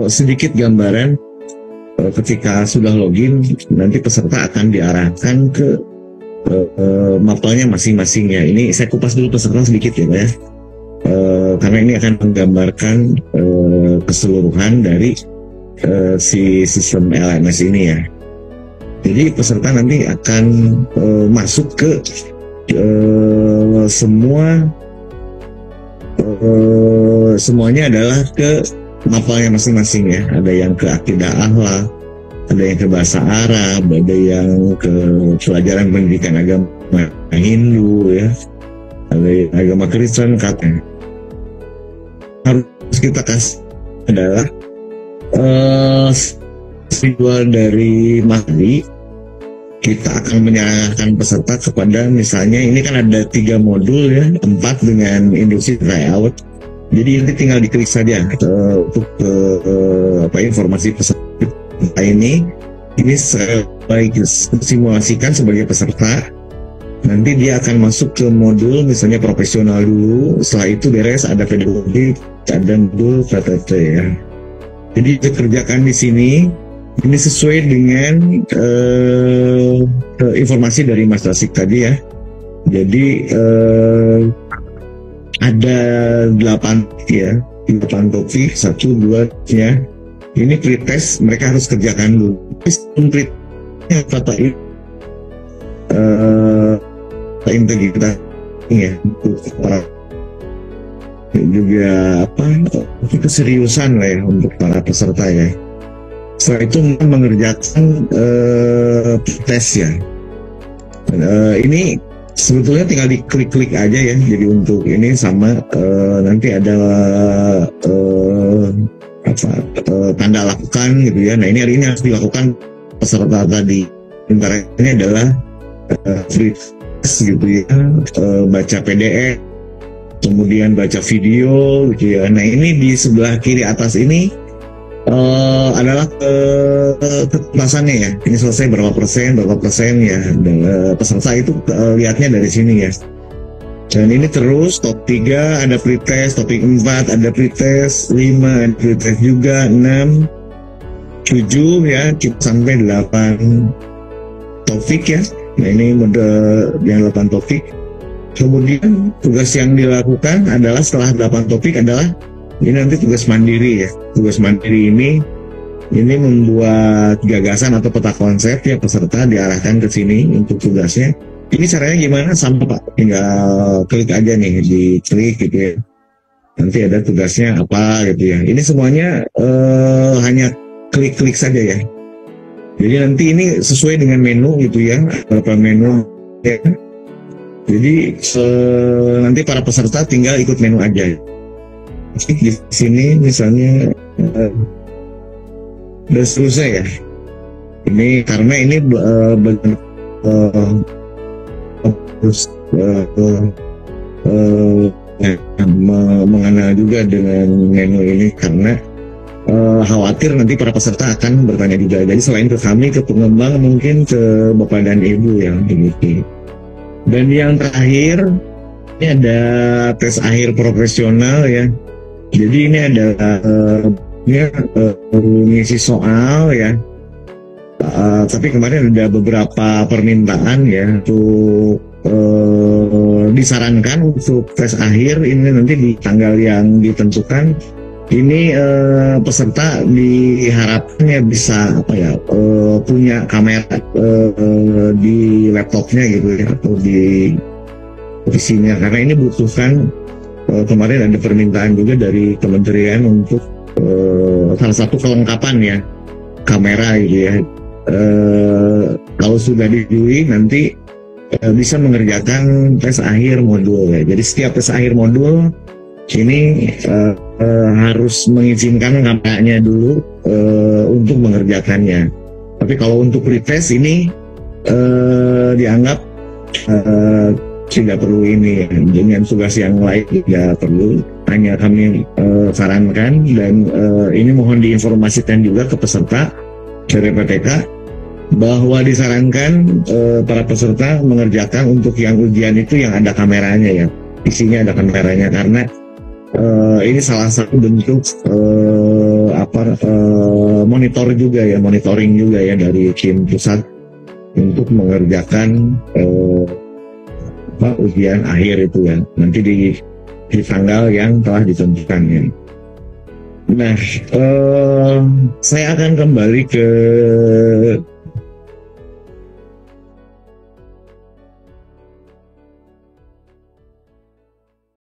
sedikit gambaran ketika sudah login, nanti peserta akan diarahkan ke mapelnya masing-masing ya. Ini saya kupas dulu peserta sedikit ya Pak ya. Karena ini akan menggambarkan keseluruhan dari si sistem LMS ini ya. Jadi peserta nanti akan masuk ke semuanya adalah ke mapelnya masing-masing ya. Ada yang ke akidah akhlak, ada yang ke bahasa Arab, ada yang ke pelajaran pendidikan agama Hindu ya, ada yang agama Kristen katanya. Harus kita kasih adalah visual dari Mahdi. Kita akan menyerahkan peserta kepada, misalnya ini kan ada 3 modul ya, 4 dengan industri tryout. Jadi nanti tinggal diklik saja untuk informasi peserta ini saya simulasikan sebagai peserta. Nanti dia akan masuk ke modul misalnya profesional dulu, setelah itu beres ada pedagogik, ada modul PTT ya. Jadi dikerjakan di sini. Ini sesuai dengan informasi dari Mas Rasik tadi ya. Jadi ada 8 ya, 8 topik, 1, 2 ya. Ini pretest mereka harus kerjakan dulu. Pretestnya kata integritas ya, untuk para juga keseriusan lah ya untuk para peserta ya. Setelah itu mengerjakan tes ya. Ini sebetulnya tinggal diklik-klik aja ya. Jadi untuk ini sama nanti ada tanda lakukan gitu ya. Nah ini harus dilakukan peserta tadi. Antaranya adalah free test gitu ya, baca PDF, kemudian baca video gitu ya. Nah ini di sebelah kiri atas ini adalah ketuntasannya ya. Ini selesai berapa persen ya. Peserta itu lihatnya dari sini ya. Dan ini terus top 3 ada pretest, topik 4 ada pretest, 5 ada pretest juga, 6, 7 ya, kita sampai 8 topik ya. Nah ini mode yang 8 topik. Kemudian tugas yang dilakukan adalah setelah 8 topik adalah ini nanti tugas mandiri ya. Tugas mandiri ini membuat gagasan atau peta konsep ya, peserta diarahkan ke sini untuk tugasnya. Ini caranya gimana? Sama Pak, tinggal klik aja nih, diklik gitu ya. Nanti ada tugasnya apa gitu ya. Ini semuanya hanya klik-klik saja ya. Jadi nanti ini sesuai dengan menu gitu ya, beberapa menu ya. Jadi nanti para peserta tinggal ikut menu aja. Di sini misalnya udah selesai ya. Ini karena ini terus mengenal juga dengan menu ini karena khawatir nanti para peserta akan bertanya juga. Jadi selain ke kami, ke pengembang, mungkin ke Bapak dan Ibu yang dimiliki. Dan yang terakhir ini ada tes akhir profesional ya. Jadi ini adalah mengisi soal ya. Tapi kemarin ada beberapa permintaan ya untuk disarankan untuk tes akhir ini nanti di tanggal yang ditentukan. Ini peserta diharapkannya bisa punya kamera di laptopnya gitu ya, atau di PC-nya, karena ini butuhkan. Kemarin ada permintaan juga dari kementerian untuk salah satu kelengkapan ya, kamera gitu ya. Kalau sudah disetujui nanti bisa mengerjakan tes akhir modul ya. Jadi setiap tes akhir modul ini harus mengizinkan kameranya dulu untuk mengerjakannya. Tapi kalau untuk pretest ini dianggap tidak perlu ini ya. Dengan tugas yang lain tidak perlu, hanya kami sarankan. Dan ini mohon diinformasikan juga ke peserta dari PTK bahwa disarankan para peserta mengerjakan untuk yang ujian itu yang ada kameranya ya, isinya ada kameranya, karena ini salah satu bentuk monitoring juga ya dari tim pusat untuk mengerjakan ujian akhir itu ya, nanti di tanggal yang telah ditentukan ya. Nah, saya akan kembali ke